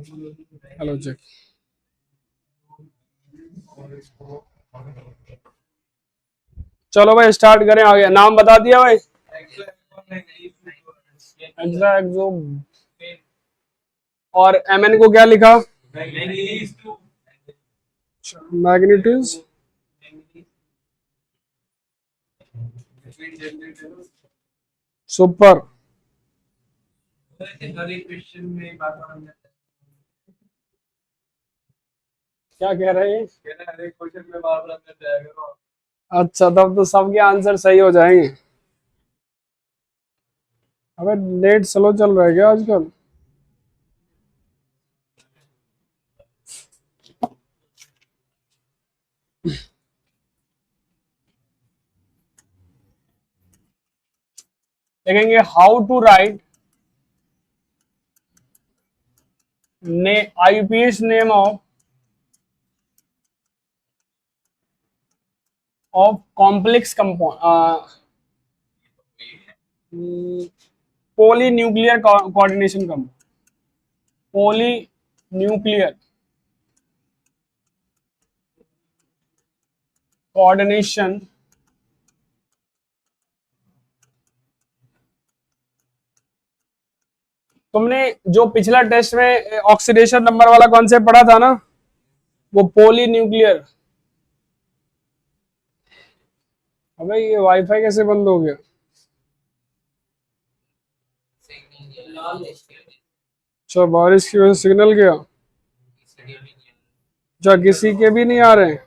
Hello check. चलो भाई start करें। आ गया नाम बता दिया भाई। एक्सा एक्सो। और एमएन को क्या लिखा? मैग्नीट्यूज। सुपर। क्या कह रहे हैं? अच्छा तब तो सबके आंसर सही हो जाएंगे। अबे नेट स्लो चल रहा है क्या आजकल? देखेंगे हाउ टू राइट ने IUPAC name of complex compound poly nuclear coordination compound. Poly nuclear coordination. तुमने जो पिछला टेस्ट में ऑक्सीडेशन नंबर वाला कॉन्सेप्ट पढ़ा था ना, वो पोली न्यूक्लियर। अबे ये वाईफाई कैसे बंद हो गया? अच्छा बारिश की वजह से सिग्नल गया। अच्छा किसी के भी नहीं आ रहे हैं।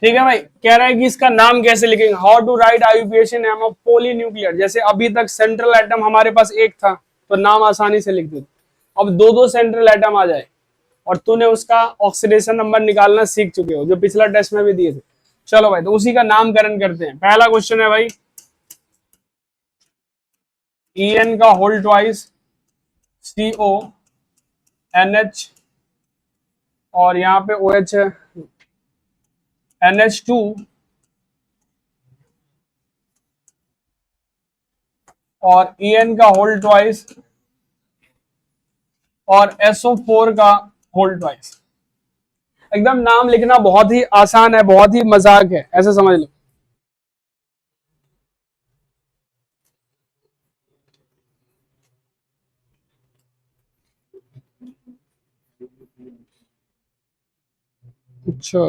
ठीक है भाई, कह रहा है कि इसका नाम कैसे लिखेंगे, how to write IUPAC name of poly nuclear. जैसे अभी तक सेंट्रल एटम हमारे पास एक था तो नाम आसानी से लिख देते, अब दो दो सेंट्रल एटम आ जाए और तूने उसका ऑक्सीडेशन नंबर निकालना सीख चुके हो जो पिछला टेस्ट में भी दिए थे। चलो भाई तो उसी का नामकरण करते हैं। पहला क्वेश्चन है भाई, En का होल ट्वाइस CONH और यहाँ पे OH है NH2 और En का होल ट्वाइस और SO4 का होल ट्वाइस। एकदम नाम लिखना बहुत ही आसान है, बहुत ही मजाक है, ऐसे समझ लो। अच्छा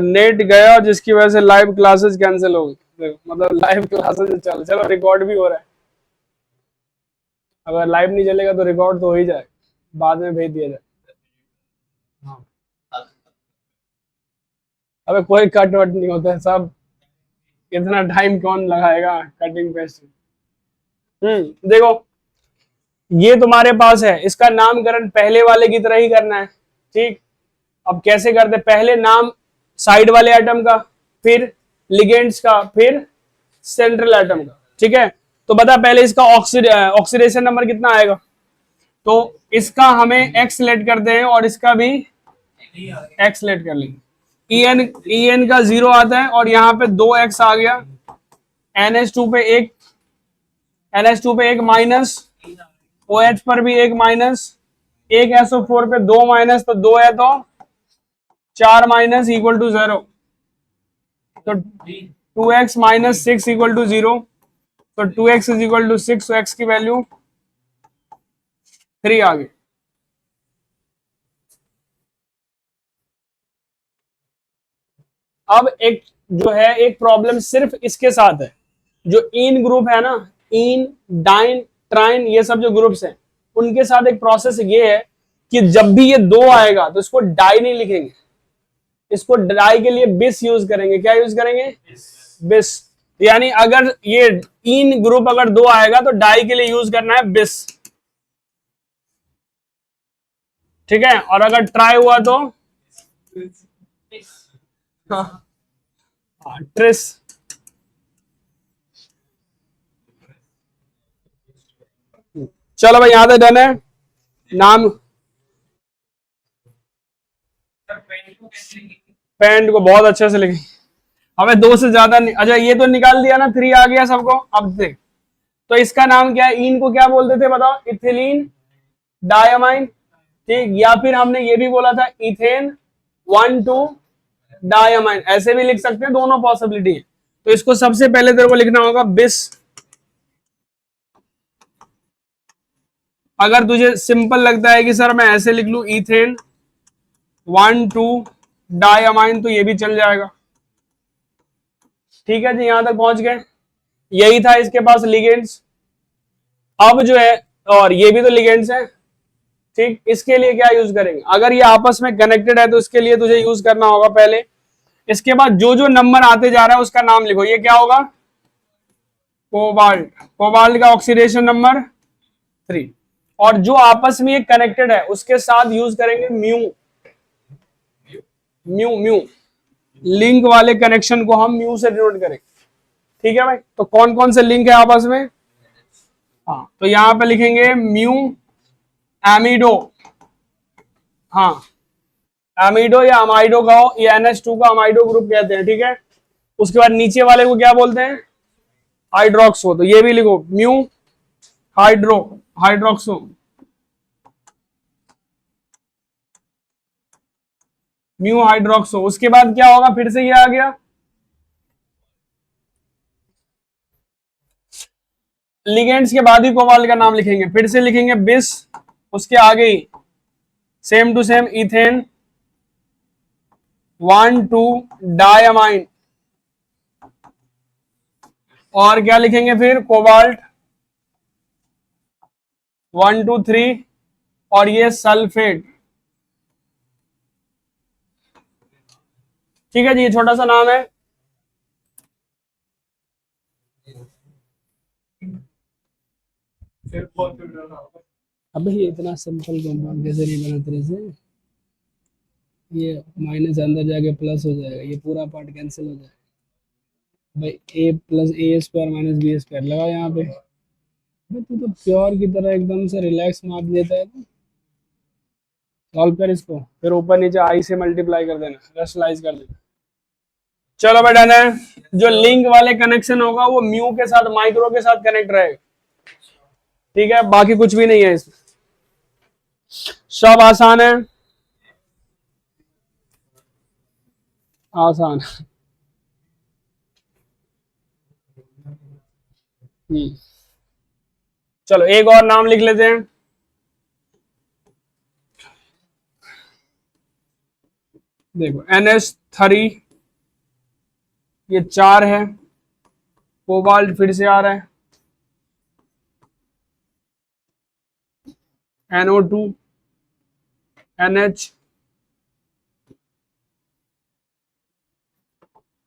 नेट गया जिसकी वजह से लाइव क्लासेस कैंसिल हो गई, मतलब लाइव क्लासेस चल, चलो रिकॉर्ड भी हो रहा है। अगर लाइव नहीं चलेगा तो रिकॉर्ड तो हो ही जाए, बाद में भेज दिया जाए। हाँ। अबे कोई कट वट नहीं होता है सब, इतना टाइम कौन लगाएगा कटिंग पेस्ट। देखो ये तुम्हारे पास है, इसका नामकरण पहले वाले की तरह ही करना है। ठीक, अब कैसे करते, पहले नाम साइड वाले एटम का, फिर लिगेंड्स का, फिर सेंट्रल एटम का। ठीक है, तो बता पहले इसका ऑक्सीडेशन नंबर कितना आएगा। तो इसका हमें एक्स लेट करते हैं और इसका भी एक्स लेट कर लेंगे। ई एन का 0 आता है और यहाँ पे 2x आ गया। NH2 पे एक, NH2 पे एक माइनस, OH पर भी एक माइनस, एक SO4 पे दो माइनस, तो दो है तो 4 माइनस इक्वल टू 0। तो 2x माइनस 6 इक्वल टू 0। तो 2x इज इक्वल टू 6, तो x की वैल्यू 3 आ गई। अब एक जो है एक प्रॉब्लम सिर्फ इसके साथ है, जो इन ग्रुप है ना, इन डाइन ट्राइन ये सब जो ग्रुप्स हैं उनके साथ एक प्रोसेस ये है कि जब भी ये दो आएगा तो इसको डाई नहीं लिखेंगे, इसको डाई के लिए बिस यूज करेंगे। क्या यूज करेंगे? बिस। यानी अगर ये इन ग्रुप अगर दो आएगा तो डाई के लिए यूज करना है बिस। ठीक है, और अगर ट्राई हुआ तो हाँ ट्रिस। चलो भाई यहाँ तक डन है। नाम पैंट को बहुत अच्छे से लिखें। हमें दो से ज्यादा नहीं, अच्छा ये तो निकाल दिया ना, 3 आ गया सबको। अब देख, तो इसका नाम क्या है, इन को क्या बोलते थे बताओ, इथिलीन डायमाइन, ठीक। या फिर हमने ये भी बोला था इथेन 1,2 डायमाइन, ऐसे भी लिख सकते हैं, दोनों पॉसिबिलिटी है। तो इसको सबसे पहले तेरे को लिखना होगा बिस। अगर तुझे सिंपल लगता है कि सर मैं ऐसे लिख लू इथेन 1,2 डायमाइन, तो ये भी चल जाएगा। ठीक है जी, यहां तक पहुंच गए। यही था इसके पास लिगेंड्स। अब जो है, और ये भी तो लिगेंड्स है, ठीक। इसके लिए क्या यूज करेंगे, अगर ये आपस में कनेक्टेड है तो इसके लिए तुझे यूज करना होगा पहले। इसके बाद जो जो नंबर आते जा रहा है उसका नाम लिखो। ये क्या होगा, कोबाल्ट। कोबाल्ट का ऑक्सीडेशन नंबर 3। और जो आपस में ये कनेक्टेड है उसके साथ यूज करेंगे म्यू। म्यू म्यू लिंक वाले कनेक्शन को हम म्यू से डिनोट करेंगे। ठीक है भाई, तो कौन कौन से लिंक है आपस में, हाँ तो यहां पे लिखेंगे म्यू एमिडो, हाँ एमिडो या अमाइडो का हो, ये NH2 का अमाइडो ग्रुप कहते हैं, ठीक है। उसके बाद नीचे वाले को क्या बोलते हैं, हाइड्रोक्सो, तो ये भी लिखो म्यू हाइड्रोक्सो। Mu hydroxo. उसके बाद क्या होगा, फिर से ये आ गया लिगेंड्स के बाद ही कोबाल्ट का नाम लिखेंगे, फिर से लिखेंगे बिस, उसके आगे ही same to same ethane 1,2 diamine, और क्या लिखेंगे फिर कोबाल्ट 1,2,3, और ये सल्फेट। ठीक है जी, ये छोटा सा नाम है। अब ये इतना सिंपल कंपाउंड कैसे नहीं बना तेरे से, ये माइनस अंदर जाके प्लस हो जाएगा, ये पूरा पार्ट कैंसिल हो जाएगा भाई। ए प्लस ए स्क्वायर माइनस बी स्क्वायर लगा यहाँ पे भाई। तू तो प्योर की तरह एकदम से रिलैक्स मार लेता है। तो सॉल्व कर इसको, फिर ऊपर नीचे आई से मल्टीप्लाई कर देना, रेशनलाइज कर देना। चलो बेटा ने, जो लिंक वाले कनेक्शन होगा वो म्यू के साथ, माइक्रो के साथ कनेक्ट रहेगा, ठीक है। बाकी कुछ भी नहीं है इसमें, सब आसान है, आसान। चलो एक और नाम लिख लेते हैं। देखो NH3, ये 4 है, कोबाल्ट फिर से आ रहा है, NO2 NH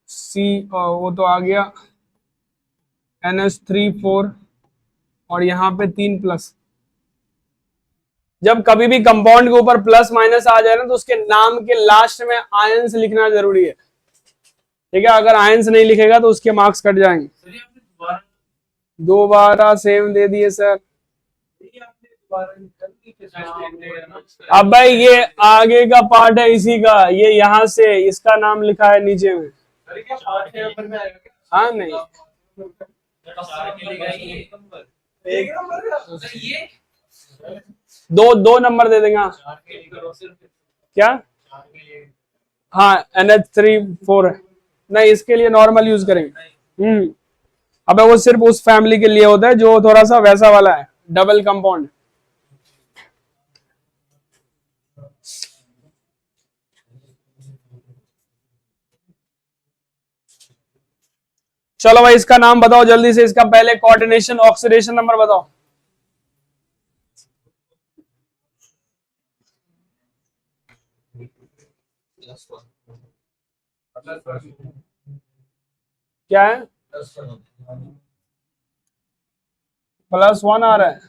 C, वो तो आ गया, NH3 4, और यहां पे 3 प्लस। जब कभी भी कंपाउंड के ऊपर प्लस माइनस आ जाए ना, तो उसके नाम के लास्ट में आयंस लिखना जरूरी है, ठीक है। अगर आयंस नहीं लिखेगा तो उसके मार्क्स कट जाएंगे। दोबारा सेम दे दिए सर। अब भाई ये आगे का पार्ट है इसी का, ये यहाँ से इसका नाम लिखा है नीचे में। हाँ नहीं, दो दो नंबर दे देंगे, क्या, हाँ NH3 4 है, नहीं इसके लिए नॉर्मल यूज करेंगे। अबे वो सिर्फ उस फैमिली के लिए होता है जो थोड़ा सा वैसा वाला है, डबल कंपाउंड। चलो भाई इसका नाम बताओ जल्दी से, इसका पहले कोऑर्डिनेशन ऑक्सीडेशन नंबर बताओ। क्या है, +1 आ रहा है।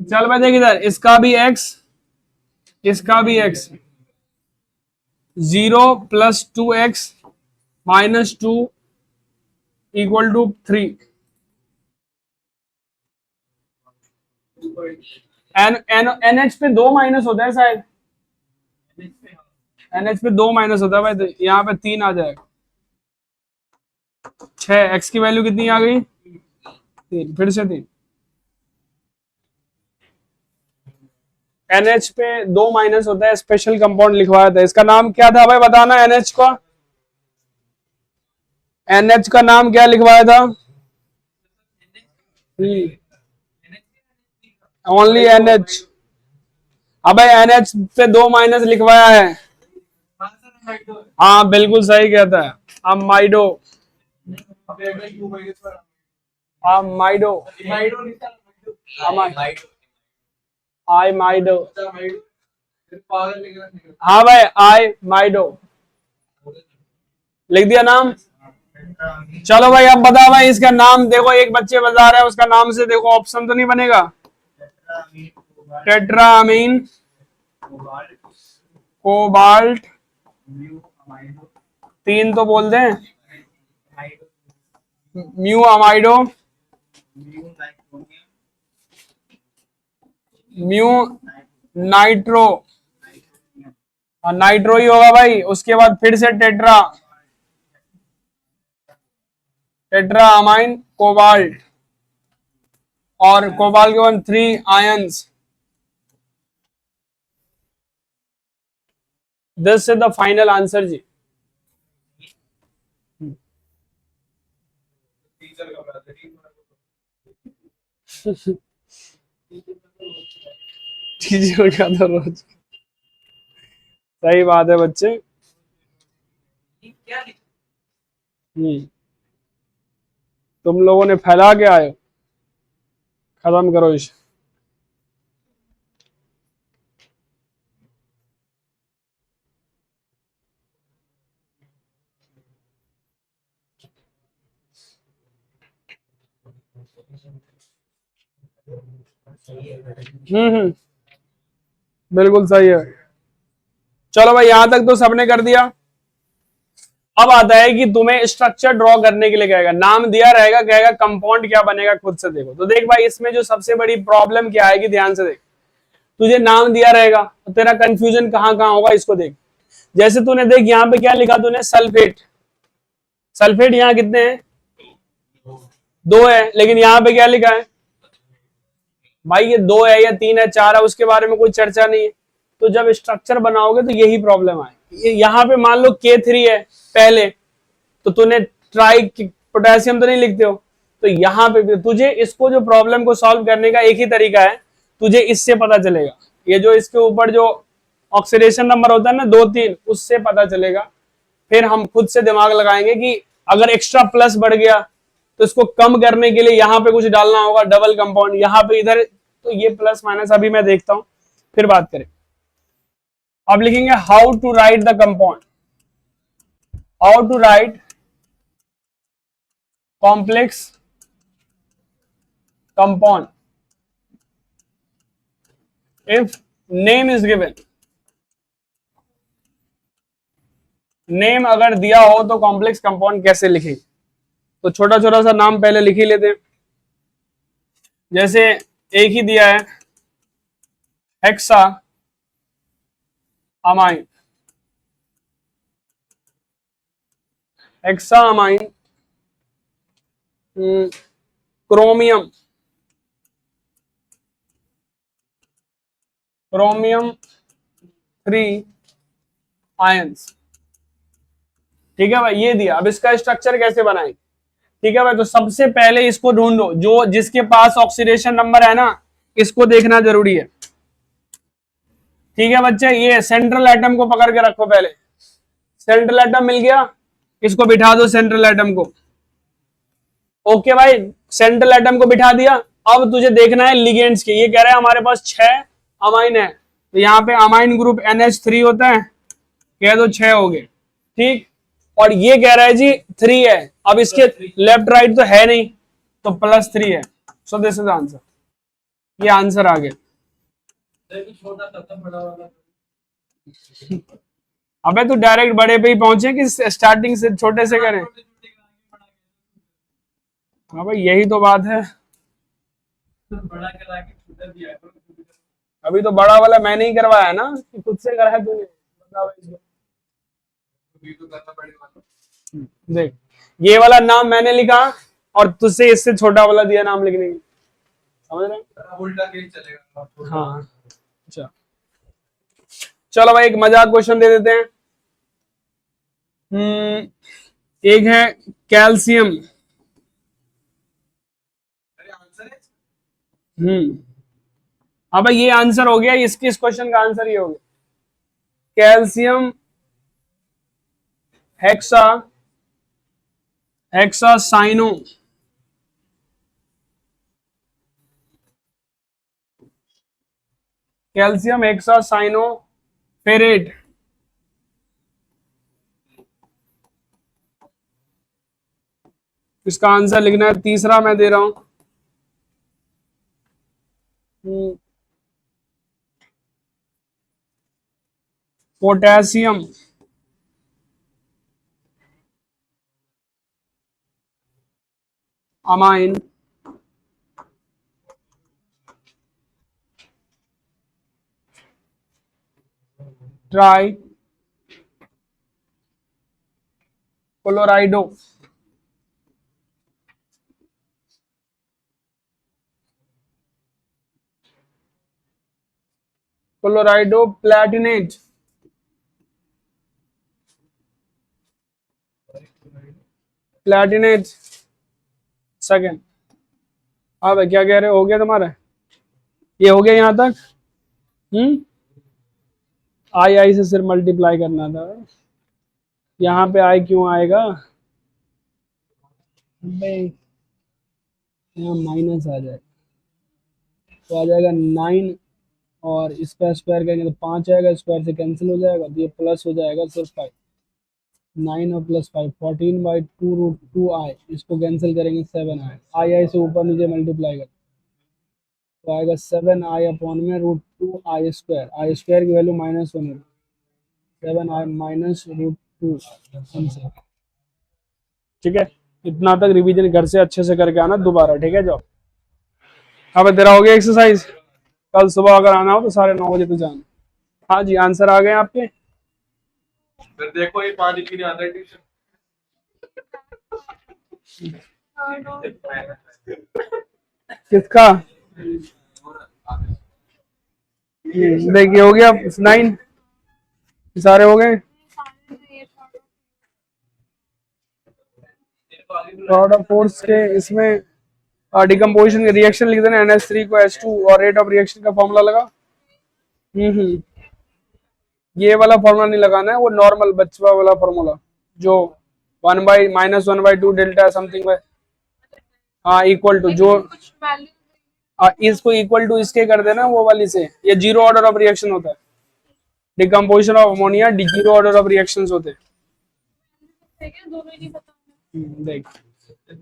चल भाई देख इधर, इसका भी X, इसका भी x, 0 + 2x - 2 = 3। NH पे 2 माइनस होता है शायद, NH पे 2 माइनस होता है भाई, तो यहाँ पे 3 आ जाएगा। 6, x की वैल्यू कितनी आ गई? 3, फिर से 3। NH पे 2 माइनस होता है, स्पेशल कंपाउंड लिखवाया था, इसका नाम क्या था भाई, बताना। NH का, NH का नाम क्या लिखवाया था? Only NH। अब भाई NH पे 2 माइनस लिखवाया है। हाँ बिल्कुल सही कहता है। अमाइडो, अमाइडो, आई माइडो। हाँ भाई, आई माइडो लिख दिया नाम। चलो भाई अब बता भाई इसका नाम, देखो एक बच्चे बता रहे हैं उसका नाम से, देखो ऑप्शन तो नहीं बनेगा। टेट्रामीन कोबाल्ट, 3 तो बोल दें, mu amido, mu nitro, nitro ही होगा भाई। उसके बाद फिर से टेट्रा, टेट्रा अमाइन कोबाल्ट, और कोबाल्ट के बाद 3 ions. This is the final answer जी। टीचर का तो रोज, सही बात है बच्चे। तुम लोगों ने फैला के आए, खत्म करो इसे। बिल्कुल सही है। चलो भाई यहां तक तो सबने कर दिया। अब आता है कि तुम्हें स्ट्रक्चर ड्रॉ करने के लिए कहेगा, नाम दिया रहेगा, कहेगा कंपाउंड क्या बनेगा, खुद से देखो। तो देख भाई इसमें जो सबसे बड़ी प्रॉब्लम क्या आएगी, ध्यान से देख। तुझे नाम दिया रहेगा तो तेरा कंफ्यूजन कहां कहां होगा, इसको देख। जैसे तूने देख यहाँ पे क्या लिखा तूने, सल्फेट। सल्फेट यहाँ कितने हैं? 2 है, लेकिन यहाँ पे क्या लिखा है भाई, ये 2 है या 3 है 4 है, उसके बारे में कोई चर्चा नहीं है। तो जब स्ट्रक्चर बनाओगे तो यही प्रॉब्लम आए। यहाँ पे मान लो K3 है पहले, तो तूने ट्राई पोटेशियम तो नहीं लिखते हो, तो यहाँ पे भी तुझे इसको, जो प्रॉब्लम को सॉल्व करने का एक ही तरीका है, तुझे इससे पता चलेगा। ये जो इसके ऊपर जो ऑक्सीडेशन नंबर होता है ना 2 3, उससे पता चलेगा। फिर हम खुद से दिमाग लगाएंगे कि अगर एक्स्ट्रा प्लस बढ़ गया तो इसको कम करने के लिए यहाँ पे कुछ डालना होगा, डबल कंपाउंड यहाँ पे इधर, तो ये प्लस माइनस अभी मैं देखता हूं, फिर बात करें। अब लिखेंगे how to write the compound, how to write complex compound if name is given. Name अगर दिया हो तो कॉम्प्लेक्स कंपाउंड कैसे लिखेंगे, तो छोटा छोटा सा नाम पहले लिख ही लेते हैं। जैसे एक ही दिया है, hexa amine, hexa amine, chromium, chromium 3 ions. ठीक है भाई, ये दिया। अब इसका स्ट्रक्चर कैसे बनाएंगे, ठीक है भाई। तो सबसे पहले इसको ढूंढो, जो जिसके पास ऑक्सीडेशन नंबर है ना, इसको देखना जरूरी है। ठीक है बच्चे, ये सेंट्रल एटम को पकड़ के रखो पहले। सेंट्रल एटम मिल गया, इसको बिठा दो सेंट्रल एटम को। ओके भाई, सेंट्रल एटम को बिठा दिया। अब तुझे देखना है लिगेंड्स के। ये कह रहा है हमारे पास 6 अमाइन है, तो यहाँ पे अमाइन ग्रुप NH3 होता है, कह दो 6 हो गए। ठीक, और ये कह रहा है जी 3 है। अब इसके लेफ्ट राइट तो है नहीं, तो +3 है। सो दिस इज आंसर, ये आंसर आ गया। अबे तू डायरेक्ट बड़े पे ही पहुंचे कि स्टार्टिंग से छोटे से करें? हाँ भाई यही तो बात है। अभी तो बड़ा वाला मैंने ही करवाया ना, कि खुद से करा है तूने? बताओ इसको। देख, ये वाला नाम मैंने लिखा और तुझसे इससे छोटा वाला दिया नाम लिखने की, समझ रहे हैं? उल्टा केस चलेगा। हाँ अच्छा, चलो भाई एक मजाक क्वेश्चन दे देते हैं। एक है कैल्शियम। हाँ भाई ये आंसर हो गया, इसके इस क्वेश्चन का आंसर ये हो गया। Calcium hexa hexacyano calcium hexacyano ferrate. इसका आंसर लिखना है, तीसरा मैं दे रहा हूं। Potassium amine tri chlorido chlorido platinate platinate second. हाँ भाई क्या कह रहे हो गया तुम्हारा? ये हो गया यहाँ तक। आई आई से सिर्फ मल्टीप्लाई करना था, यहाँ पे आई क्यों आएगा भाई? यहाँ माइनस आ जाएगा तो आ जाएगा 9, और इसका स्क्वायर करेंगे तो 5 आएगा, स्क्वायर से कैंसिल हो जाएगा तो ये प्लस हो जाएगा सिर्फ 5। 9 और प्लस 5 14/2√2i, इसको कैंसिल करेंगे 7i, आई आई से ऊपर नीचे मल्टीप्लाई कर तो आएगा 7i/√2i², आई स्क्वायर की वैल्यू -1 होगी, 7i - √2 आंसर। ठीक है, इतना तक रिवीजन घर से अच्छे से करके आना दोबारा, ठीक है? जाओ अब तेरा हो गया एक्सरसाइज, कल सुबह अगर आना हो तो 9:30 तो जाना। हाँ जी आंसर आ गए आपके। फिर देखो ये 5 दिन की नहीं आता है ट्यूशन। किसका? देखिए हो गया 9, सारे हो गए। प्रोडक्ट फोर्स के इसमें डिकम्पोजिशन के रिएक्शन लिख देना, NH3 को H2 और रेट ऑफ रिएक्शन का फॉर्मूला लगा। ये वाला फॉर्मूला नहीं लगाना है, वो नॉर्मल बचवा वाला फॉर्मूला जो 1/-1/2 डेल्टा समथिंग है। हाँ इक्वल टू जो इसको इक्वल टू इसके कर देना वो वाली से, ये जीरो ऑर्डर ऑफ रिएक्शन होता है। Decomposition of ammonia zero order of reactions होते हैं। देख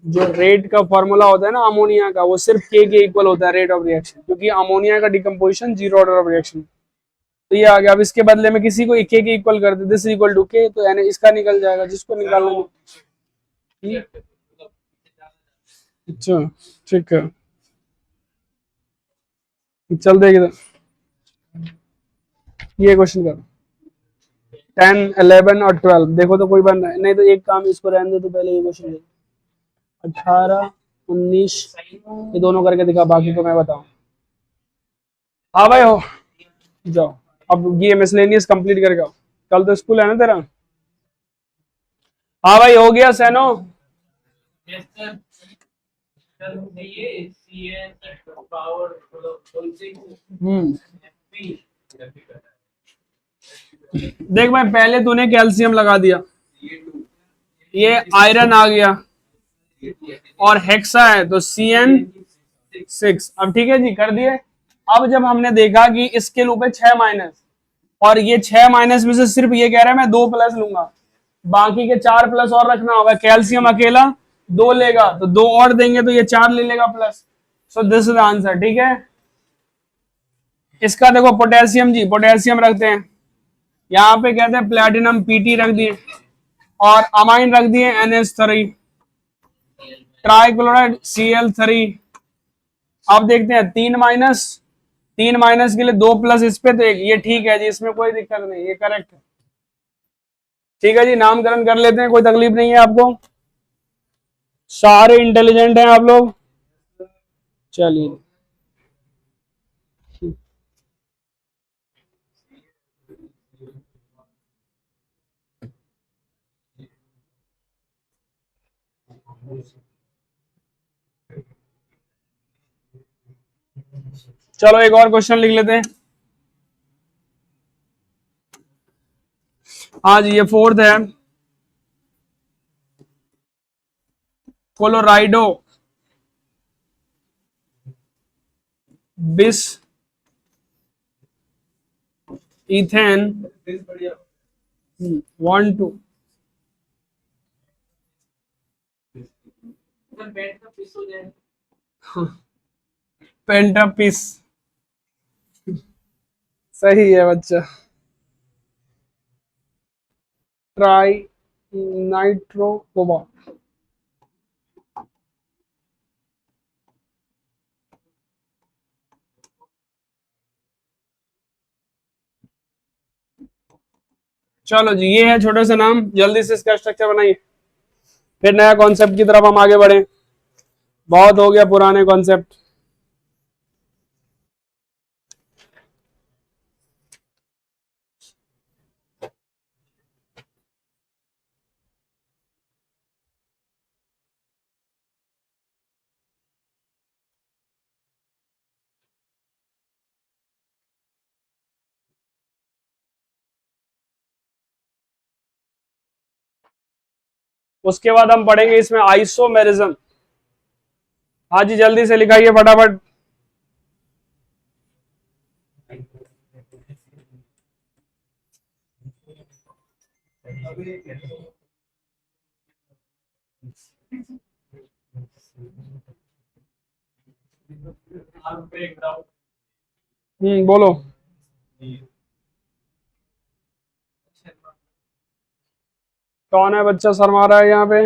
जो रेट का फॉर्मूला होता है ना अमोनिया का, वो सिर्फ के इक्वल होता है रेट ऑफ रिएक्शन, क्योंकि अमोनिया का decomposition zero order of reaction. तो ये आ गया। अब इसके बदले में किसी को के इक्वल कर दे, दिस इक्वल टू के, तो यानी इसका निकल जाएगा जिसको निकालना है। अच्छा ठीक है, चल देगी ये क्वेश्चन कर 10, 11 और 12 देखो तो कोई बन रहा है, नहीं तो एक काम इसको रहने दो, तो पहले ये क्वेश्चन 18, 19 ये दोनों करके दिखा, बाकी को मैं बताऊं। हाँ भाई हो जाओ, अब ये मिसलेनियस कंप्लीट करके आओ, कल तो स्कूल है ना तेरा। हाँ भाई हो गया सैनो। देख भाई पहले तूने कैल्शियम लगा दिया, ये आयरन आ गया और हेक्सा है तो CN6। अब ठीक है जी कर दिए। अब जब हमने देखा कि इसके लूप है 6 माइनस, और ये 6 माइनस में से सिर्फ ये कह रहा है मैं 2 प्लस लूंगा, बाकी के 4 प्लस और रखना होगा। कैल्शियम अकेला 2 लेगा तो 2 और देंगे तो ये 4 ले लेगा plus. So this is the answer. ठीक है, इसका देखो पोटेशियम जी, पोटेशियम रखते हैं यहाँ पे कहते हैं प्लेटिनम Pt रख दिए और अमाइन रख दिए NH3, ट्राइक्लोराइड Cl3। अब देखते हैं 3 माइनस के लिए 2 प्लस इस पे, तो एक ये ठीक है जी, इसमें कोई दिक्कत नहीं, ये करेक्ट है। ठीक है जी, नामकरण कर लेते हैं, कोई तकलीफ नहीं है आपको, सारे इंटेलिजेंट हैं आप लोग। चलिए चलो एक और क्वेश्चन लिख लेते हैं। हाँ जी, ये 4th है, क्लोराइडो बिस इथेन 1 2 पेंटापिस, सही है बच्चा, ट्राई नाइट्रो कोबाल्ट। चलो जी, ये है छोटे से नाम, जल्दी से इसका स्ट्रक्चर बनाइए, फिर नया कॉन्सेप्ट की तरफ हम आगे बढ़े, बहुत हो गया पुराने कॉन्सेप्ट। उसके बाद हम पढ़ेंगे इसमें आइसोमेरिज्म। हाँ जी, जल्दी से लिखाइए फटाफट। बोलो। कौन है बच्चा शर्मा रहा है यहाँ पे,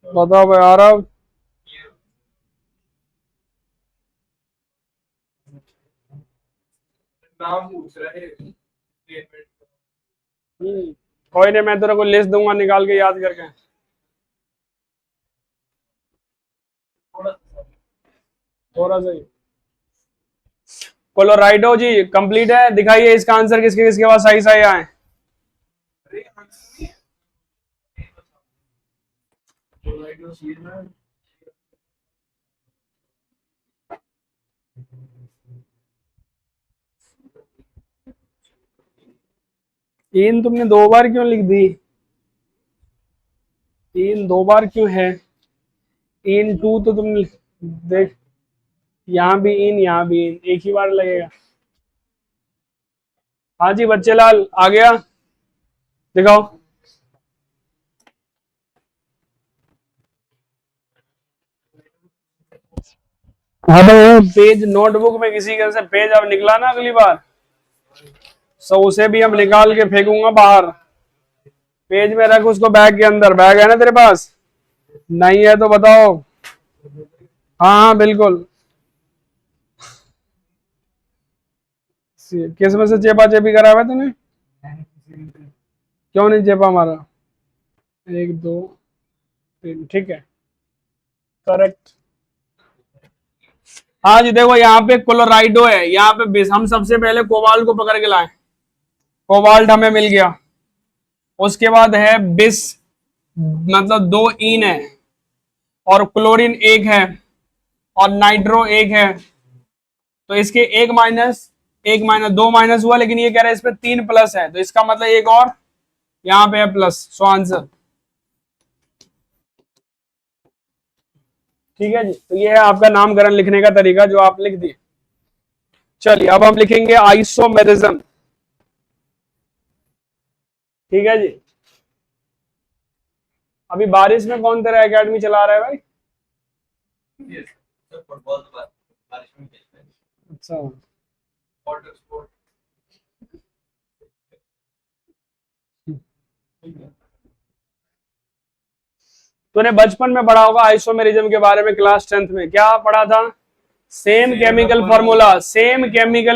बताओ भाई आरव। नाम पूछ रहे हैं। कोई नहीं, मैं तेरे को लिस्ट दूंगा निकाल के, याद करके। थोड़ा सा ही। क्लोराइडो जी कंप्लीट है, दिखाइए इसका आंसर किसके किसके पास सही सही आए। तीन तुमने 2 बार क्यों लिख दी, तीन 2 बार क्यों है, इन टू तो तुम देख, यहाँ भी इन, यहाँ भी इन, एक ही बार लगेगा। हाँ जी बच्चे लाल आ गया, दिखाओ। हाँ भाई, पेज नोटबुक में किसी के से पेज अब निकला ना अगली बार, सो उसे भी हम निकाल के फेंकूंगा बाहर। पेज में रख उसको, बैग के अंदर, बैग है ना तेरे पास, नहीं है तो बताओ। हाँ हाँ बिल्कुल। किस में से चेपा चेपी करा हुआ है तूने, क्यों नहीं चेपा मारा, 1 2 3, ठीक है, करेक्ट। हाँ जी देखो, यहाँ पे क्लोराइडो है, यहाँ पे हम सबसे पहले कोबाल्ट को पकड़ के लाए, कोबाल्ट हमें मिल गया। उसके बाद है बिस, मतलब 2 इन है, और क्लोरीन 1 है, और नाइट्रो 1 है, तो इसके एक माइनस 2 माइनस हुआ, लेकिन ये कह रहा है इस पे 3 प्लस है, तो इसका मतलब एक और यहाँ पे है प्लस, सो आंसर। ठीक है जी, तो ये है आपका नामकरण लिखने का तरीका जो आप लिख दिए। चलिए अब हम लिखेंगे आइसोमेरिज्म। ठीक है जी, अभी बारिश में कौन तेरा एकेडमी चला रहा है भाई, फुटबॉल बारिश में, अच्छा, वाटर स्पोर्ट। तूने बचपन में पढ़ा होगा आइसोमेरिज्म के बारे में, क्लास 10th में क्या पढ़ा था? Same chemical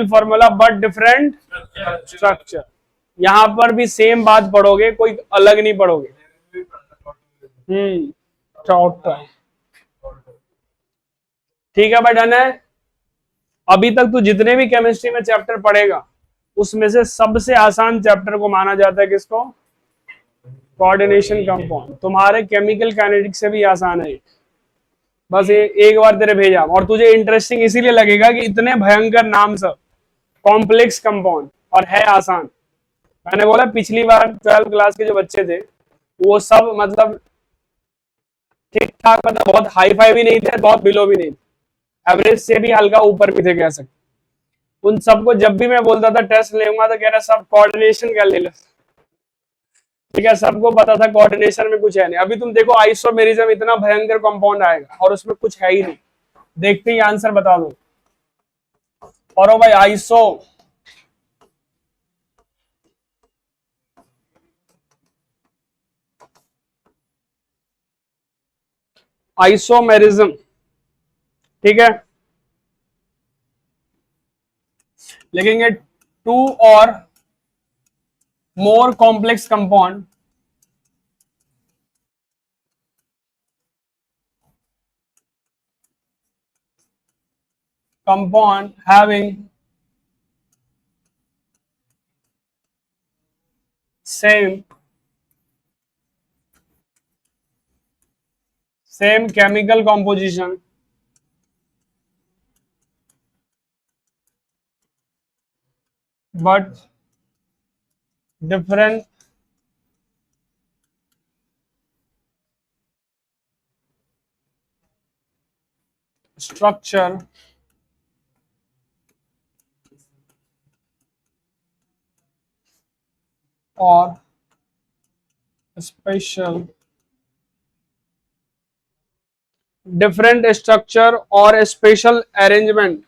formula but different structure. यहां पर भी सेम बात पढ़ोगे, कोई अलग नहीं पढ़ोगे। टोटल। ठीक है भाई, डन है। अभी तक तू जितने भी केमिस्ट्री में चैप्टर पढ़ेगा उसमें से सबसे आसान चैप्टर को माना जाता है किसको? Coordination compound. तुम्हारे केमिकल काइनेटिक्स से भी आसान है। बस एक बार तेरे भेजा, और तुझे इंटरेस्टिंग इसीलिए लगेगा कि इतने भयंकर नाम सब, कॉम्प्लेक्स कंपाउंड, और है आसान। मैंने बोला पिछली बार 12th क्लास के जो बच्चे थे वो सब मतलब ठीक ठाक, मतलब बहुत हाई फाई भी नहीं थे, बहुत बिलो भी नहीं थे, एवरेज से भी हल्का ऊपर भी थे कह सकते। उन सबको जब भी मैं बोलता था टेस्ट लेऊंगा तो कह रहा सब कोऑर्डिनेशन कर ले। ठीक है, सबको पता था कोऑर्डिनेशन में कुछ है नहीं। अभी तुम देखो आइसोमेरिज्म इतना भयंकर कंपाउंड आएगा और उसमें कुछ है ही नहीं। देखते ही आंसर बता दो। और भाई आइसोमेरिज्म, ठीक है, लिखेंगे टू और more complex compound having same chemical composition but different structure or special different structure or a special arrangement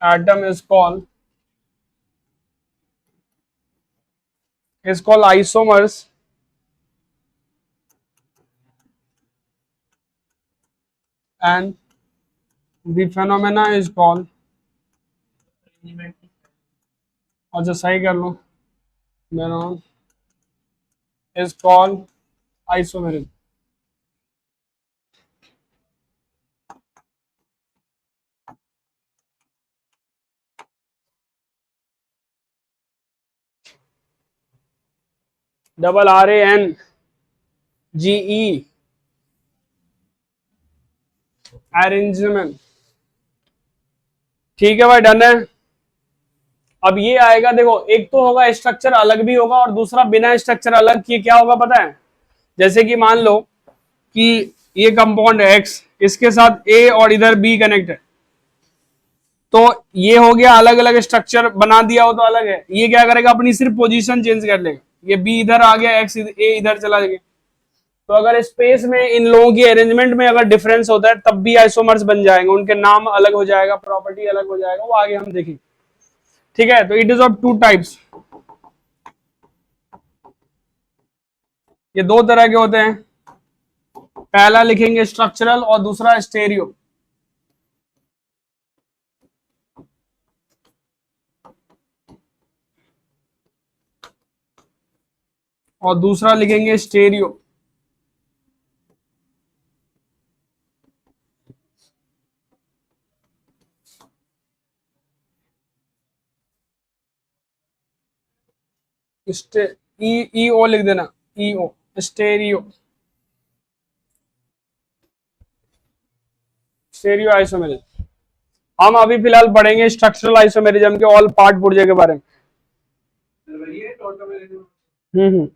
atom is called isomers, and the phenomena is called, अच्छा सही कर लो, phenomenon is called isomerism। ARANGE arrangement. ठीक है भाई, done है। अब ये आएगा, देखो एक तो होगा स्ट्रक्चर अलग भी होगा और दूसरा बिना स्ट्रक्चर अलग किए क्या होगा पता है? जैसे कि मान लो कि ये कंपाउंड है एक्स, इसके साथ ए और इधर बी कनेक्ट है, तो ये हो गया अलग अलग स्ट्रक्चर बना दिया हो तो अलग है। ये क्या करेगा, अपनी सिर्फ पोजीशन चेंज कर लेगा, ये बी इधर आ गया, एक्स ए इधर चला गया। तो अगर स्पेस में इन लोगों की अरेंजमेंट में अगर डिफरेंस होता है तब भी आइसोमर्स बन जाएंगे, उनके नाम अलग हो जाएगा, प्रॉपर्टी अलग हो जाएगा, वो आगे हम देखेंगे। ठीक है, तो it is of two types, ये दो तरह के होते हैं। पहला लिखेंगे स्ट्रक्चरल और दूसरा स्टेरियो। और दूसरा लिखेंगे स्टेरियो। ई ओ लिख देना, ई ओ, स्टेरियो, स्टेरियो आइसोमेरिज्म। हम अभी फिलहाल पढ़ेंगे स्ट्रक्चरल आइसोमेरिज्म के ऑल पार्ट पुर्जे के बारे में। हम्म।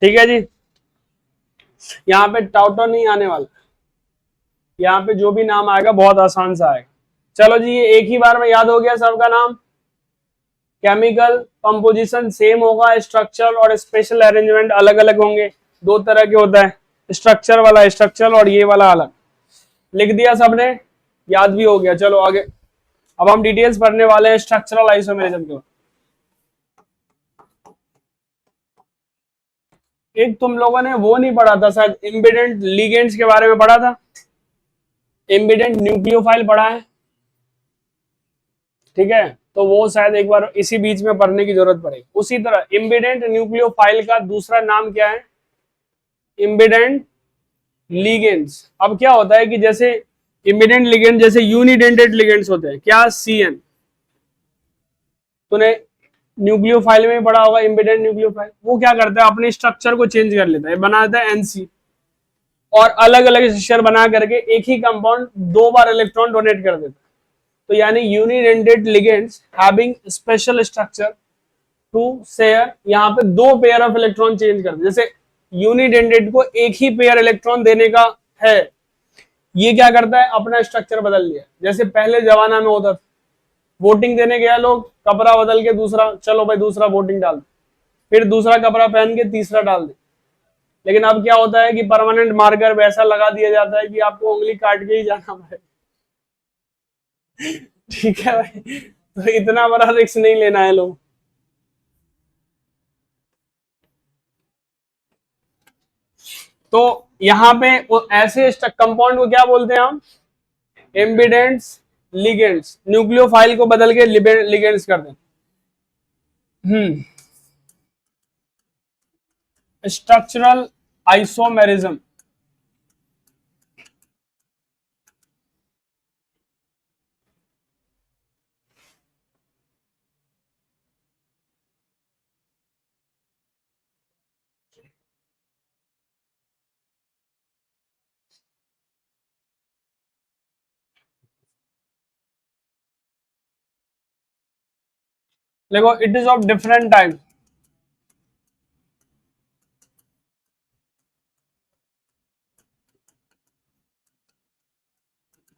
ठीक है जी, यहाँ पे टाउटो नहीं आने वाला, यहाँ पे जो भी नाम आएगा बहुत आसान सा आएगा। चलो जी, ये एक ही बार में याद हो गया सबका नाम। केमिकल कंपोजिशन सेम होगा, स्ट्रक्चर और स्पेशल अरेंजमेंट अलग अलग होंगे। दो तरह के होता है, स्ट्रक्चर वाला स्ट्रक्चर और ये वाला अलग। लिख दिया सबने, याद भी हो गया। चलो आगे, अब हम डिटेल्स पढ़ने वाले हैं स्ट्रक्चरल आइसोमेरिज्म के। एक तुम लोगों ने वो नहीं पढ़ा था शायद, इम्बिडेंट लिगेंड्स के बारे में पढ़ा था? इम्बिडेंट न्यूक्लियोफाइल पढ़ा है? ठीक है, तो वो शायद एक बार इसी बीच में पढ़ने की जरूरत पड़ेगी। उसी तरह इम्बिडेंट न्यूक्लियोफाइल का दूसरा नाम क्या है? इम्बिडेंट लिगेंड्स। अब क्या होता है कि जैसे इम्बिडेंट लिगेंड, जैसे यूनिडेंटेड लिगेंड्स होते हैं, क्या CN, तूने न्यूक्लियोफाइल में पढ़ा होगा। इम्बिडेंट न्यूक्लियोफाइल वो क्या करता है, अपने स्ट्रक्चर को चेंज कर लेता है, बनाता है NC, और अलग अलग स्ट्रक्चर बना करके एक ही कंपाउंड दो बार इलेक्ट्रॉन डोनेट कर देता है। तो यानी unidentate ligands having special structure to share, यहाँ पे दो पेयर ऑफ इलेक्ट्रॉन चेंज कर दे। जैसे यूनिडेंटेड को एक ही पेयर इलेक्ट्रॉन देने का है, ये क्या करता है, अपना स्ट्रक्चर बदल लिया। जैसे पहले जमाना में होता था, वोटिंग देने गया लोग, कपड़ा बदल के दूसरा, चलो भाई दूसरा वोटिंग डाल, फिर दूसरा कपड़ा पहन के तीसरा डाल दे। लेकिन अब क्या होता है कि परमानेंट मार्कर वैसा लगा दिया जाता है कि आपको उंगली काट के ही जाना पड़ेगा। ठीक है भाई, तो इतना बड़ा रिस्क नहीं लेना है लोग। तो यहाँ पे ऐसे कंपाउंड को क्या बोलते हैं हम? एम्बिडेंट्स लिगेंड्स। न्यूक्लियोफाइल को बदल के लिगेंड्स कर दें। Structural isomerism. देखो, it is of different type.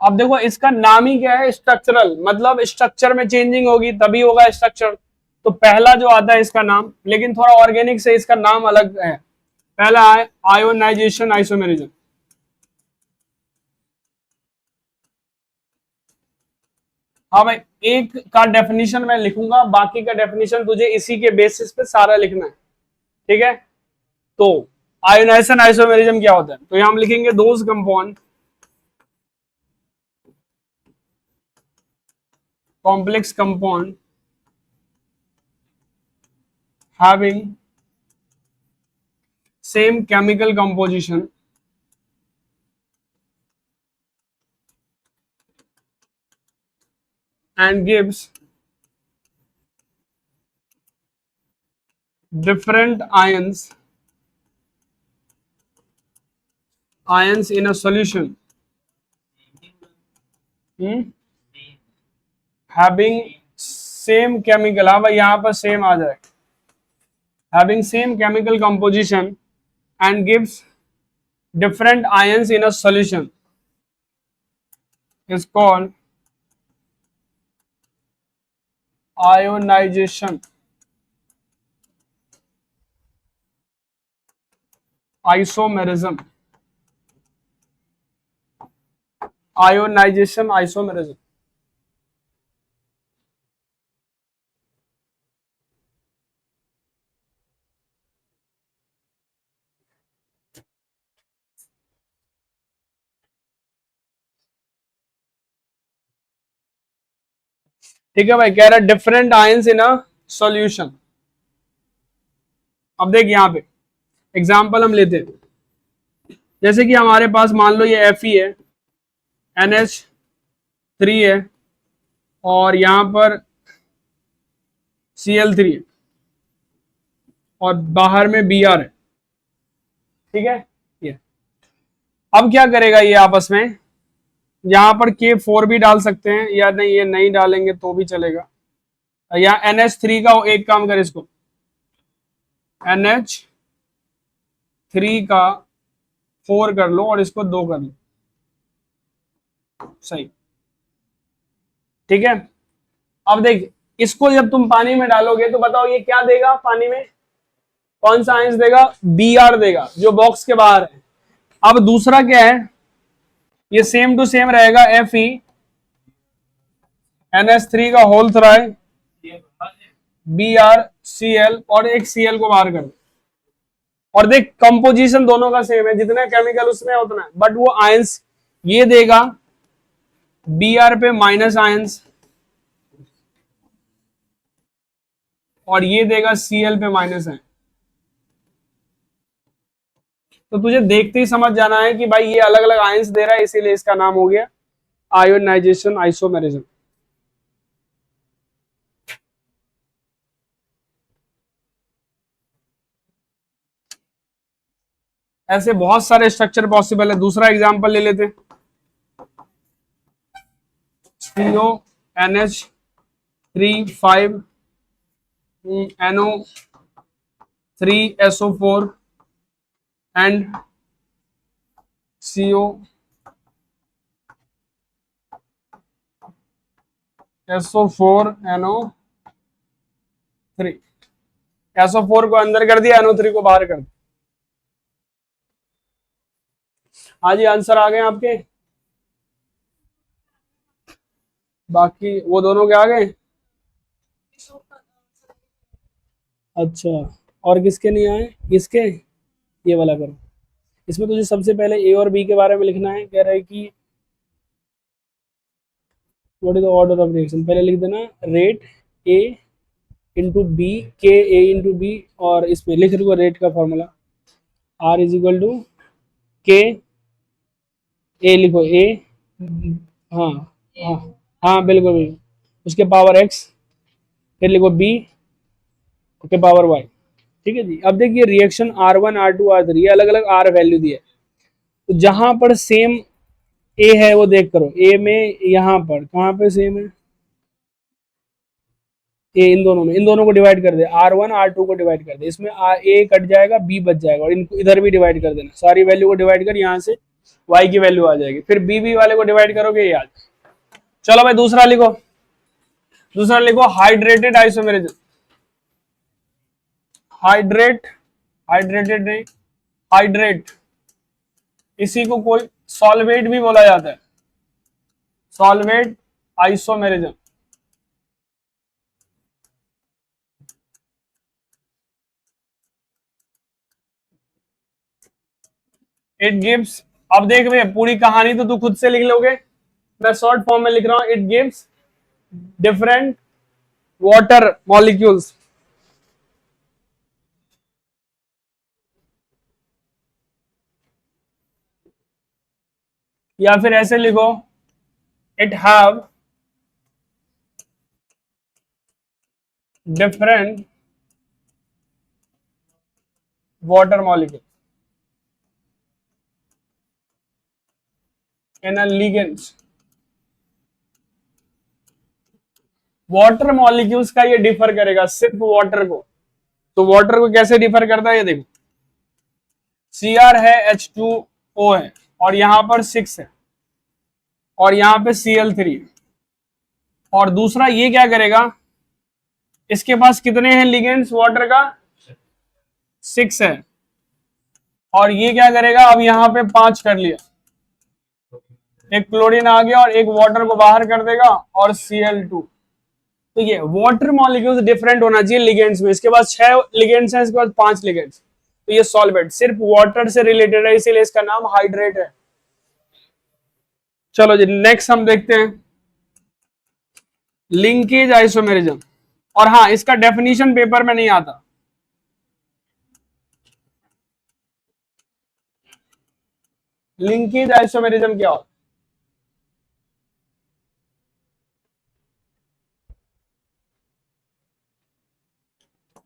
अब देखो, इसका नाम ही क्या है, स्ट्रक्चरल, मतलब स्ट्रक्चर में चेंजिंग होगी तभी होगा स्ट्रक्चर। तो पहला जो आता है इसका नाम, लेकिन थोड़ा ऑर्गेनिक से इसका नाम अलग है। पहला है आयोनाइजेशन आइसोमेरिज्म। हाँ भाई, एक का डेफिनेशन मैं लिखूंगा, बाकी का डेफिनेशन तुझे इसी के बेसिस पे सारा लिखना है। ठीक है, तो आयोनाइजेशन आइसोमेरिज्म क्या होता है, तो यहां हम लिखेंगे those compound, complex compound having same chemical composition and gives different ions in a solution, having same chemical, हाँ भाई यहाँ पर सेम आ जाए, having same chemical composition and gives different ions in a solution is called ionization isomerism। Ionization isomerism. ठीक है भाई, कह रहा है different ions in a solution. अब देख यहाँ पे एग्जांपल हम लेते हैं, जैसे कि हमारे पास मान लो ये Fe है, NH3 है, और यहां पर Cl3 है, और बाहर में Br है। ठीक है, ये अब क्या करेगा ये आपस में, यहाँ पर K4 भी डाल सकते हैं, या नहीं ये नहीं डालेंगे तो भी चलेगा। या NH3 का एक काम करे, इसको NH3 का 4 कर लो और इसको 2 कर लो, सही। ठीक है, अब देख इसको जब तुम पानी में डालोगे तो बताओ ये क्या देगा, पानी में कौन सा आयंस देगा, Br देगा, जो बॉक्स के बाहर है। अब दूसरा क्या है, ये सेम टू सेम रहेगा, FeNH3 का होल थ्राई BrCl, और एक Cl को बाहर कर दो। और देख कंपोजिशन दोनों का सेम है, जितने केमिकल उसमें उतना है, बट वो आयंस ये देगा Br पे माइनस आयंस, और ये देगा Cl पे माइनस है। तो तुझे देखते ही समझ जाना है कि भाई ये अलग अलग आयंस दे रहा है, इसीलिए इसका नाम हो गया आयोनाइजेशन आइसोमेरिज्म। ऐसे बहुत सारे स्ट्रक्चर पॉसिबल है। दूसरा एग्जांपल ले लेते हैं, CONH3 5 NO3SO4 and COSO4NO3, SO4 को अंदर कर दिया, NO3 को बाहर कर दिया। हाँ जी, आंसर आ गए आपके, बाकी वो दोनों के आ गए। अच्छा, और किसके नहीं आए, किसके, ये वाला करो। इसमें तुझे सबसे पहले ए और बी के बारे में लिखना है। कह रहा है कि what is the order of reaction, पहले लिख देना रेट ए इंटू बी, के ए इंटू बी, और इसमें लिख रही रेट का formula R is equal to K, A लिखो ए, हाँ हाँ हाँ बिल्कुल बिल्कुल, उसके पावर x, फिर लिखो बी के पावर y। ठीक है जी। अब देखिए रिएक्शन R1 R2 R3 अलग अलग R वैल्यू दी है, तो जहां पर सेम ए है वो देख करो, ए में यहां पर कहां पे सेम है, ए इन दोनों में, इन दोनों को डिवाइड कर दे, R1 R2 को डिवाइड कर दे, इसमें ए कट जाएगा, बी बच जाएगा, और इनको इधर भी डिवाइड कर देना, सारी वैल्यू को डिवाइड कर, यहाँ से y की वैल्यू आ जाएगी, फिर बी वाले को डिवाइड करोगे ये आ जाएगा। चलो भाई दूसरा लिखो, दूसरा लिखो हाइड्रेटेड आइसोमेरिज्म, हाइड्रेटेड नहीं, हाइड्रेट, इसी को कोई सॉल्वेट भी बोला जाता है, सॉल्वेट आइसोमेरिज्म। इट गिव्स, अब देख भैया पूरी कहानी तो तू खुद से लिख लोगे, मैं शॉर्ट फॉर्म में लिख रहा हूं, it gives different water molecules, या फिर ऐसे लिखो it have different water molecule in a ligands. Water molecules का ये डिफर करेगा सिर्फ वाटर को, तो वाटर को कैसे डिफर करता है ये देखो, Cr है, H2O है, और यहां पर 6 है, और यहां पे Cl3 है, और दूसरा ये क्या करेगा, इसके पास कितने हैं लिगेंड्स वाटर का, 6 है, और ये क्या करेगा, अब यहाँ पे 5 कर लिया, एक क्लोरीन आ गया और एक वाटर को बाहर कर देगा, और Cl2। तो ये वाटर मॉलिक्यूल्स डिफरेंट होना चाहिए लिगेंड्स में, इसके पास 6 लिगेंड्स हैं, इसके पास 5 लिगेंड्स, तो ये सॉल्वेट सिर्फ वाटर से रिलेटेड है, इसीलिए इसका नाम हाइड्रेट है। चलो जी नेक्स्ट हम देखते हैं लिंकेज आइसोमेरिज्म, और हाँ इसका डेफिनेशन पेपर में नहीं आता, लिंकेज आइसोमेरिज्म क्या होता,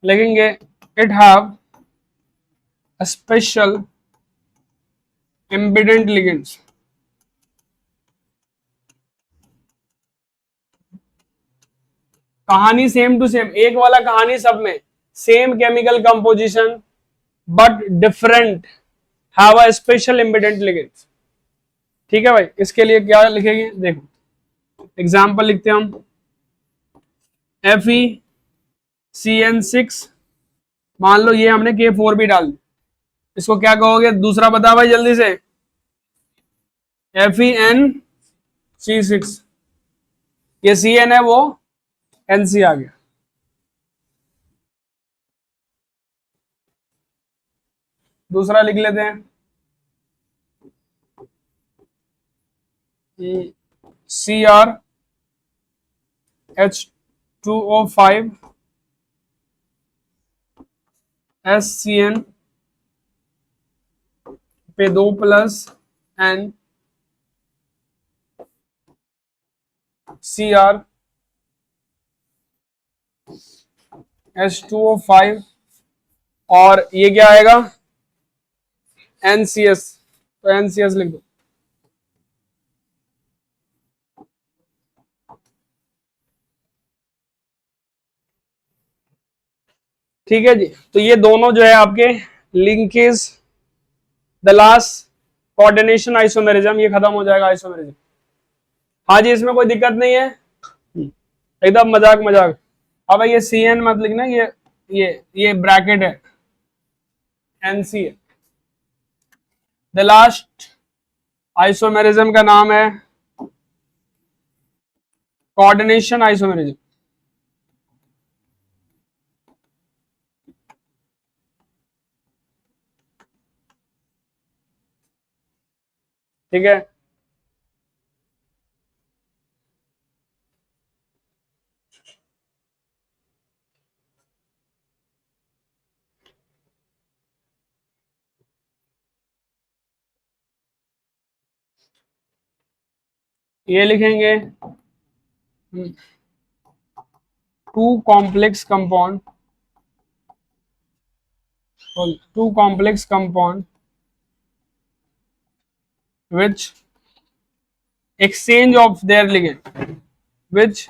लिखेंगे it have special ambident ligands, कहानी सेम टू सेम, एक वाला कहानी सब में, same chemical composition but different, have a special ambident ligands. ठीक है भाई, इसके लिए क्या लिखेंगे देखो, एग्जाम्पल लिखते हैं हम, FeCN6, मान लो ये हमने K4 भी डाल दी, इसको क्या कहोगे? दूसरा बता भाई जल्दी से। FeNC6, ये CN है, वो NC आ गया। दूसरा लिख लेते हैं, CrH2O5 SCN पे 2 प्लस N CrH2O5, और ये क्या आएगा? NCS, तो NCS लिख दो। ठीक है जी, तो ये दोनों जो है आपके linkage, the last coordination isomerism, ये खत्म हो जाएगा आइसोमेरिज्म। हाँ जी, इसमें कोई दिक्कत नहीं है, एकदम मजाक मजाक। अब ये CN मत लिखना, ये ब्रैकेट है, NC है। द लास्ट आइसोमेरिज्म का नाम है कोऑर्डिनेशन आइसोमेरिज्म। ठीक है, ये लिखेंगे two complex compound which exchange of their ligand, which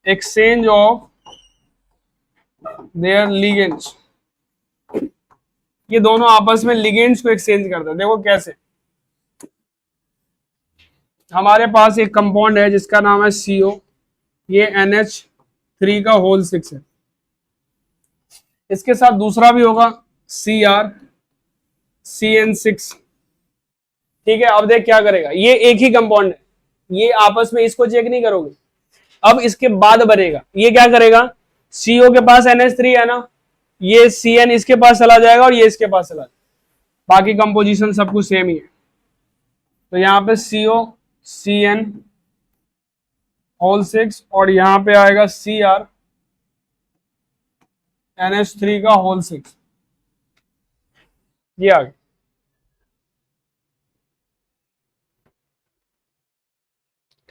exchange of their ligands, ये दोनों आपस में लिगेंड्स को एक्सचेंज करते हैं। देखो कैसे, हमारे पास एक कंपाउंड है जिसका नाम है CO, ये NH3 का होल 6 है, इसके साथ दूसरा भी होगा CrCN6। ठीक है, अब देख क्या करेगा, ये एक ही कंपाउंड है, ये आपस में इसको चेक नहीं करोगे। अब इसके बाद बनेगा, ये क्या करेगा, CO के पास NH3 है ना, ये CN इसके पास चला जाएगा और ये इसके पास चला जाएगा, बाकी कंपोजिशन सब कुछ सेम ही है। तो यहाँ पे CO CN होल 6 और यहाँ पे आएगा CR NH3 का होल 6, ये आ गया।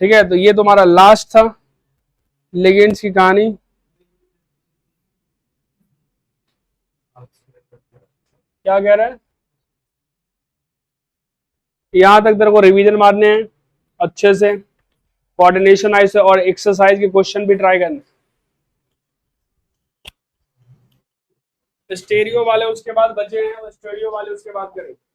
ठीक है, तो ये तुम्हारा लास्ट था लिगेंड्स की कहानी। क्या कह रहा है, यहां तक तेरे को रिवीजन मारने हैं अच्छे से, कोऑर्डिनेशन आइसो और एक्सरसाइज के क्वेश्चन भी ट्राई करने। स्टेरियो वाले उसके बाद बचे हैं, स्टेरियो वाले उसके बाद करेंगे।